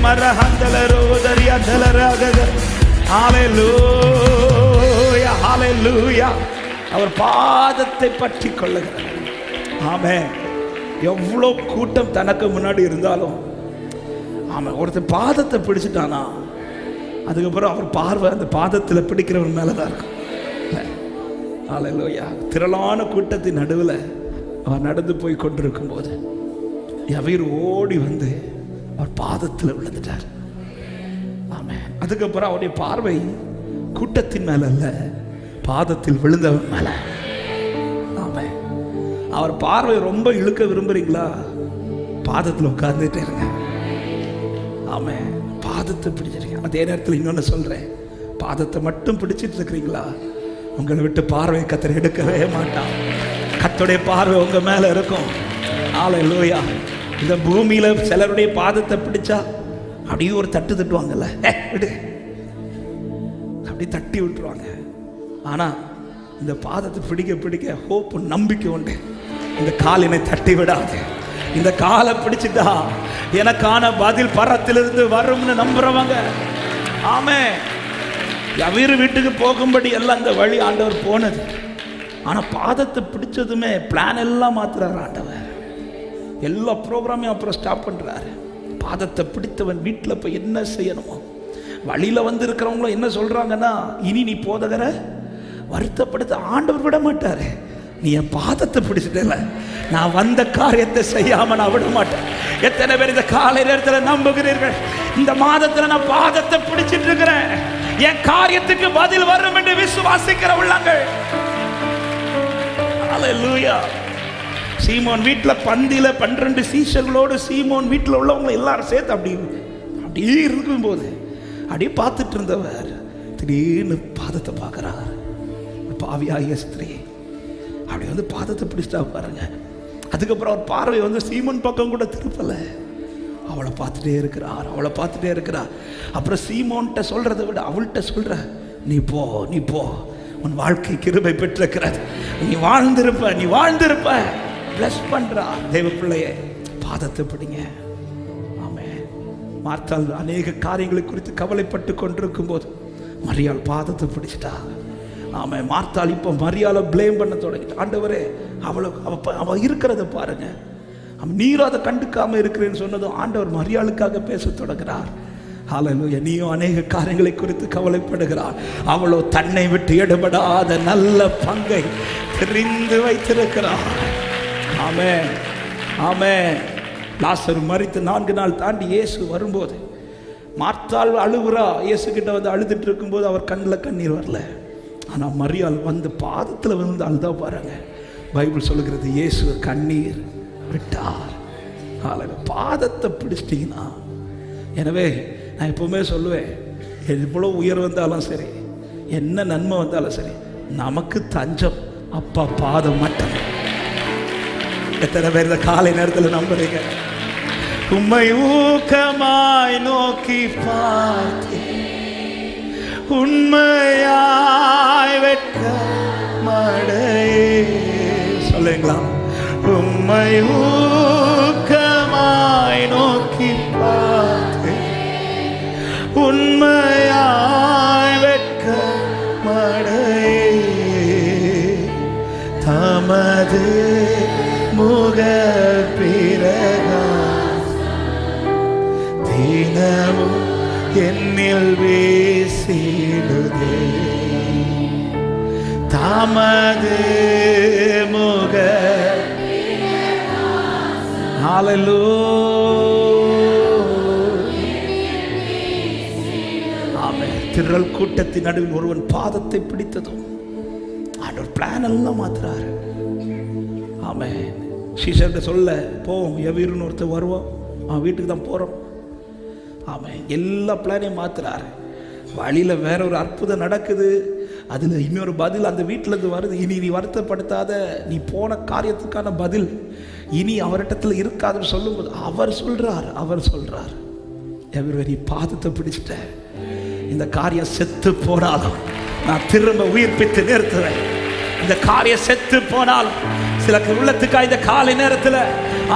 மரஹந்தல ரோதரியா தலராக. ஹalleluya ஹalleluya. அவர் பாதத்தை பற்றி கொள்ளுகிறார். ஆமென். எவ்வளோ கூட்டம் தனக்கு முன்னாடி இருந்தாலும் ஆமாம், ஒருத்தர் பாதத்தை பிடிச்சிட்டானா அதுக்கப்புறம் அவர் பார்வை அந்த பாதத்தில் பிடிக்கிறவன் மேலே தான் இருக்கும். ஹalleluya. திரளான கூட்டத்தின் நடுவில் அவர் நடந்து போய் கொண்டிருக்கும் போது யவீர் ஓடி வந்து அவர் பாதத்தில் விழுந்துட்டார். ஆமென். அதுக்கப்புறம் அவருடைய பார்வை கூட்டத்தின் மேல அல்ல, பாதத்தில் விழுந்தவன் மேல. ஆமென். அவர் பார்வை ரொம்ப இழுக்க விரும்புறீங்களா? பாதத்தில் உட்கார்ந்துட்டே இருங்க. ஆமென். பாதத்தை பிடிச்சிருக்கீங்க. அதே நேரத்தில் இன்னொன்னு சொல்றேன், பாதத்தை மட்டும் பிடிச்சிட்டு இருக்கிறீங்களா, உங்களை விட்டு பார்வை கர்த்தர் எடுக்கவே மாட்டான். கர்த்தருடைய பார்வை உங்க மேல இருக்கும். ஹalleluya. இந்த பூமியில சிலருடைய பாதத்தை பிடிச்சா அப்படியே ஒரு தட்டு தட்டுவாங்கல்ல, விடு அப்படி தட்டி விட்டுருவாங்க. ஆனா இந்த பாதத்தை பிடிக்க பிடிக்க ஹோப், நம்பிக்கை உண்டு. இந்த காலினை தட்டி விடாது. இந்த காலை பிடிச்சிட்டா எனக்கான பதில் பரத்திலிருந்து வரும்னு நம்புறவங்க. ஆமென். யவீர் வீட்டுக்கு போகும்படி எல்லாம் இந்த வழி ஆண்டவர் போனது. ஆனா பாதத்தை பிடிச்சதுமே பிளான் எல்லாம் மாத்துறாரு ஆண்டவர். எல்லா ப்ரோக்ராமையும் அப்புறம் ஸ்டாப் பண்றாரு. பாதத்தை பிடித்தவன் வீட்டில் போய் என்ன செய்யணுமோ, வழியில வந்து இருக்கிறவங்களும் என்ன சொல்றாங்கன்னா, இனி நீ போதகரை வருத்தப்படுத்த ஆண்டவர் விட மாட்டாரு. நீ என் பாதத்தை பிடிச்சிட்டல, நான் வந்த காரியத்தை செய்யாம நான் விட மாட்டேன். எத்தனை பேர் இந்த காலை நேரத்தில் நம்புகிறீர்கள்? இந்த மாதத்தில் நான் பாதத்தை பிடிச்சிட்டு இருக்கிறேன், என் காரியத்துக்கு பதில் வரும் என்று விசுவாசிக்கிற உள்ளங்கள். ஹalleluya. சீமோன் வீட்டில் பந்தியில 12 சீஷர்களோடு சீமோன் வீட்டில் உள்ளவங்க எல்லாரும் சேர்த்து அப்படியே இருக்கும்போது அப்படியே பார்த்துட்டு இருந்தவர் திடீர்னு பாதத்தை பார்க்கிறார். பாவியாகிய ஸ்திரீ அப்படி வந்து பாதத்தை பிடிச்சிட்டா பாருங்க. அதுக்கப்புறம் அவர் பார்வை வந்து சீமோன் பக்கம் கூட திருப்பல, அவளை பார்த்துட்டே இருக்கிறார். அப்புறம் சீமோன்ட்ட சொல்றதை விட அவள்கிட்ட சொல்ற, நீ போ, உன் வாழ்க்கை கிருபை பெற்றிருக்கிறது, நீ வாழ்ந்திருப்ப பிளஸ் பண்றா. தேவ பிள்ளையே, பாதத்தை பிடிங்க. ஆமென். மார்த்தாள் அநேக காரியங்களை குறித்து கவலைப்பட்டு கொண்டிருக்கும் போது மரியாள் பாதத்தை பிடிச்சிட்டா. ஆமாம். மார்த்தாள் இப்போ மரியாதை ப்ளேம் பண்ண தொடங்கிட்டு, ஆண்டவரே அவ இருக்கிறத பாருங்க, நீரும் அதை கண்டுக்காம இருக்கிறேன்னு சொன்னதும் ஆண்டவர் மரியாளுக்காக பேச தொடங்குறார். ஹalleluya. நீயும் அநேக காரியங்களை குறித்து கவலைப்படுகிறார். அவளோ தன்னை விட்டு எடுபடாத நல்ல பங்கை தெரிந்து வைத்திருக்கிறார். ஆமென் ஆமென். லாசரு மரித்து 4 நாள் தாண்டி இயேசு வரும்போது மார்த்தாள் அழுகுறா. இயேசு கிட்ட வந்து அழுதுட்டு இருக்கும்போது அவர் கண்ணில் கண்ணீர் வரல. ஆனால் மரியாள் வந்து பாதத்தில் வந்து அழுதா பாருங்க. பைபிள் சொல்லுகிறது, இயேசு கண்ணீர் விட்டார். பாதத்தை பிடிச்சிட்டிங்கன்னா, எனவே நான் எப்பவுமே சொல்லுவேன், எவ்வளோ உயர் வந்தாலும் சரி, என்ன நன்மை வந்தாலும் சரி, நமக்கு தஞ்சம் அப்பா பாதம் மட்டும். எத்தனை பேர் இந்த காலை நேரத்தில் நம்புறீங்க? உம்மை ஊக்கமாய் நோக்கி பார்த்து உண்மையாய் வெட்க மடையே சொல்லுங்களா? உம்மை ஊக்கமாய் நோக்கி பார்த்து உண்மையாய் வெட்க மடையே தமது முக தினமும் என்னில் வீசிடுதே. தமது முக திரள் கூட்டத்தின் நடுவில் ஒருவன் பாதத்தை பிடித்ததும் ஆண்டவர் பிளான் எல்லாம் மாத்துறாரு. ஆமென். சீஷர்கிட்ட சொல்ல, போவோம், யவீருன்னு ஒருத்தர் வருவோம், அவன் வீட்டுக்கு தான் போகிறோம். ஆமாம். எல்லா பிளானையும் மாத்துறாரு. வழியில் வேற ஒரு அற்புதம் நடக்குது, அதில் இன்னொரு பதில் அந்த வீட்டிலேருந்து வருது. இனி நீ வருத்தப்படுத்தாத, நீ போன காரியத்துக்கான பதில் இனி அவரிடத்தில் இருக்காதுன்னு சொல்லும்போது அவர் சொல்றார் எவரி பாதத்தை பிடிச்சிட்ட, இந்த காரியம் செத்து போனாலும் நான் திரும்ப உயிர்ப்பித்து நிறுத்துவேன். இந்த காரியம் செத்து போனாலும் சில உள்ளத்துக்காக இந்த காலை நேரத்தில்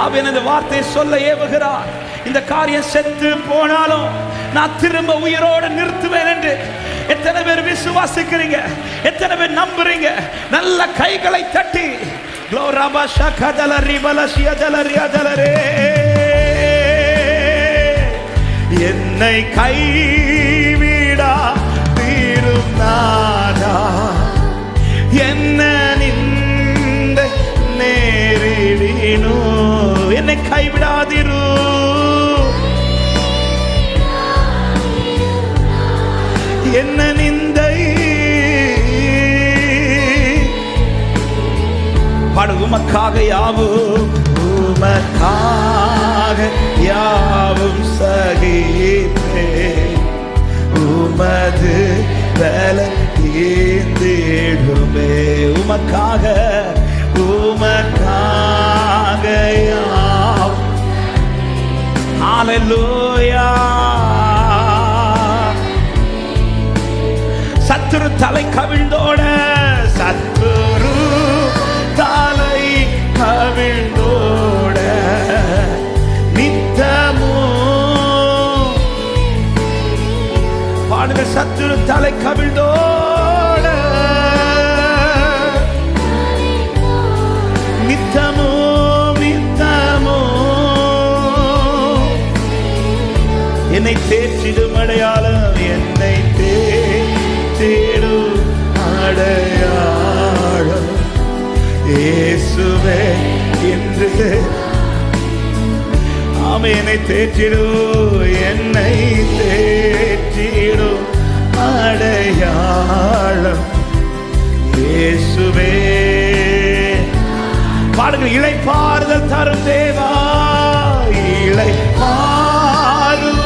அவன் இந்த வார்த்தையை சொல்ல ஏவுகிறார். இந்த காரியம் செத்து போனாலும் நான் திரும்ப உயிரோடு நிறுத்துவேன் என்று எத்தனை பேர் விசுவாசிக்கிறீங்க? எத்தனை பேர் நம்புறீங்க? நல்ல கைகளை தட்டி என்னை கைவிடா தீரும் நாடா, என்ன நிந்த நேரிடினோ, என்னை கைவிடாதிரு, என்ன நிந்தை பாடு. உமக்காக யாவும், உமக்காக யாவும் சகிப்பே, உமது பலம் தீர்ந்திடுமே. உமக்காக, உமக்காக யாவும். ஹல்லேலூயா. சத்துரு தலை கவிழ்ந்தோட, சத்துரு தலை கவிழ்ந்தோட, நித்தமும் பாடுங்க. சத்துரு தலை கவிழ்ந்தோட, நித்தமும் நித்தமும் என்னை தேற்றிடும் அடையாளம், என்னை தேடும் அடையாளம் இயேசுவே என்று. என்னை தேற்றிடும், என்னை தேற்றிடும் அடையாளம் இயேசுவே. பாடுங்க. இளைப்பாறுதல் தரும் தேவா, இளைப்பாறுதல்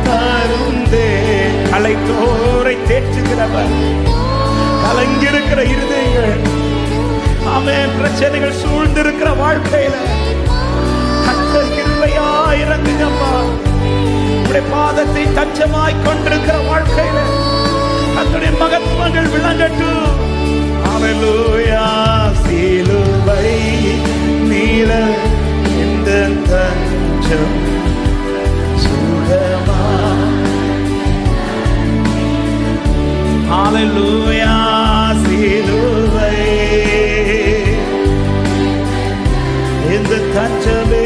தரும் தேவா, களைத்தோரை தேற்றுகிறவர், கலங்கிருக்கிற இருதயங்கள், ஆமென், பிரச்சனைகள் சூழ்ந்திருக்கிற வாழ்க்கையில கர்த்தர் கிருபையா இறங்குங்கப்பா. உம்முடைய பாதத்தை தஞ்சமாய் கொண்டிருக்கிற வாழ்க்கையில கர்த்தருடைய மகத்துவங்கள் விளங்கட்டும். ஹல்லேலூயா. சிலுவை நீல இந்த தஞ்சம் சுகமா. ஹல்லேலூயா. சிலுவை இந்த தஞ்சமே.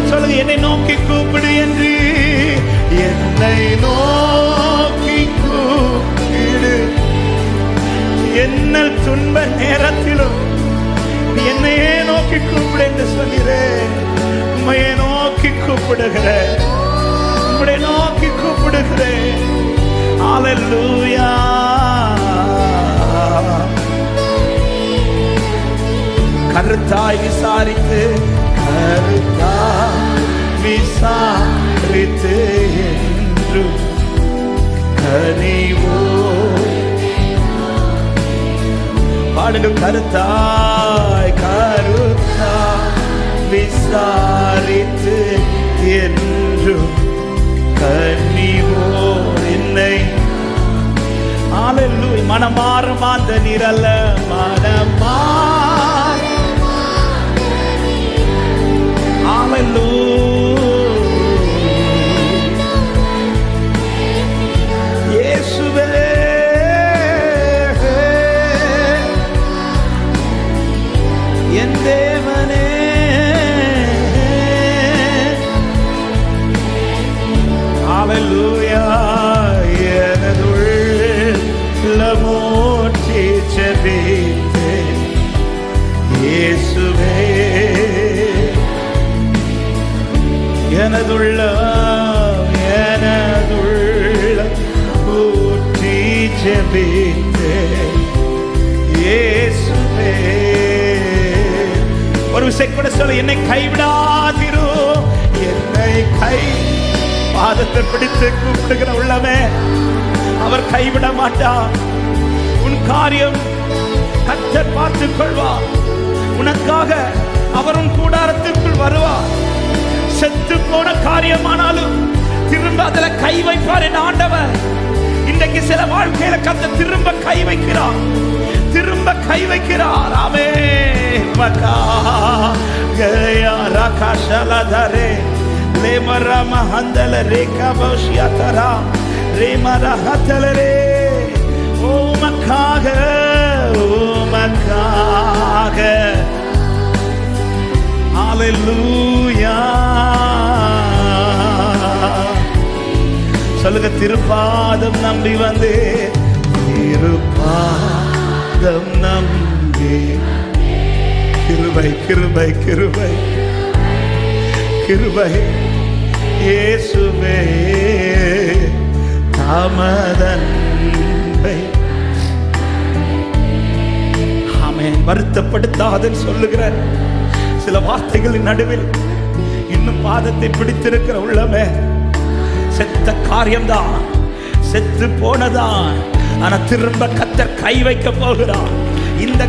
சொல்லுங்க. என்னை நோக்கி கூப்பிடு என்று, என்னை நோக்கி கூப்பிடு. என்ன துன்ப நேரத்திலும் என்னையே நோக்கி கூப்பிடு என்று சொல்கிறேன். உண்மையை நோக்கி கூப்பிடுகிறேன், உம்முடைய நோக்கி கூப்பிடுகிறேன். ஹல்லேலூயா. கருத்தாய் விசாரித்து, கருத்தாய் விசாரித்து என்று கனிவோ பாடுங்க. கருத்தாய், கருத்தாய் விசாரித்து என்றும் கனிவோ என்னை. ஹல்லேலூயா. மனமாற மாந்த நிரல்ல, மனமாற. இயேசுவே என் தேவனே, ஹல்லேலூயா. எனதுள்ளமோற்றி ஜெபித்தேன் இயேசுவே, எனதுள்ள ஊற்றி ஜெபித்தேன் இயேசுவே. ஒரு விஷயம் கூட சொல்ல, என்னை கைவிடாதிரு, என்னை பாதத்தை பிடித்து கூப்பிடுகிற உள்ளமே அவர் கைவிட மாட்டார். உன் காரியம் கர்த்தர் பார்த்துக் கொள்வார். உனக்காக அவர் உன் கூடாரத்திற்குள் வருவார். செத்து போன காரியமானாலும் திரும்ப அதுல கை வைப்பார் என் ஆண்டவர். இன்றைக்கு சில வாழ்க்கையில கர்த்தர் திரும்ப கை வைக்கிறார். திரும்ப கை வைக்கிறார். ஆமே மக்கா கயா ராகாஷலதரே லேமரா மஹந்தல ரேகா பௌஷியதரா ரேமரா ஹதலரே உமக்காக உமக்காக ஹalleluya. சொல்லுங்க, திருப்பாதம் நம்பி வந்து, திருப்பாதம் நம்பி. கிருபை கிருபை கிருபை கிருபை இயேசுவே தாமதன்பை. ஆமென். வருத்தப்படுத்தாதன்னு சொல்லுகிற சில வார்த்தைகளின் நடுவில் இன்னும் பாதத்தை பிடித்திருக்கிற உள்ளமே, செத்த காரியம்தான், செத்து போனதான், ஆனா திரும்ப கர்த்தர் கை வைக்க போகிறார். இந்த